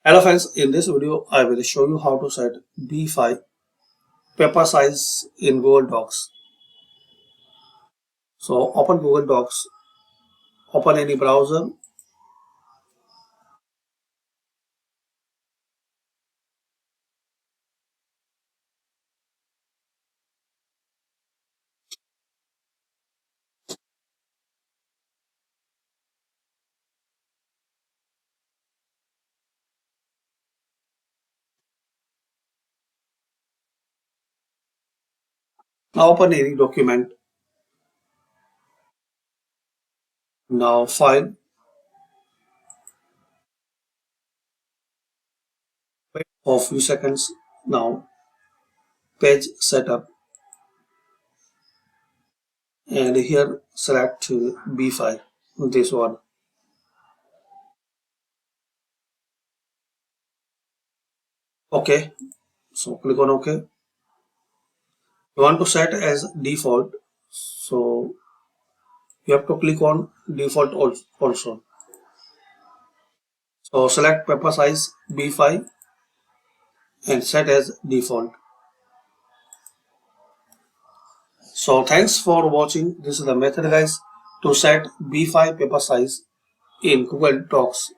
Hello friends, in this video I will show you how to set B5 paper size in Google Docs. So open Google Docs, open any browser. Now open any document. Now file, wait for a few seconds. Now page setup and here select B5, this one. Okay, so click on OK. You want to set as default, so you have to click on default also. So select paper size B5 and set as default. So thanks for watching. This is the method guys to set B5 paper size in Google Docs.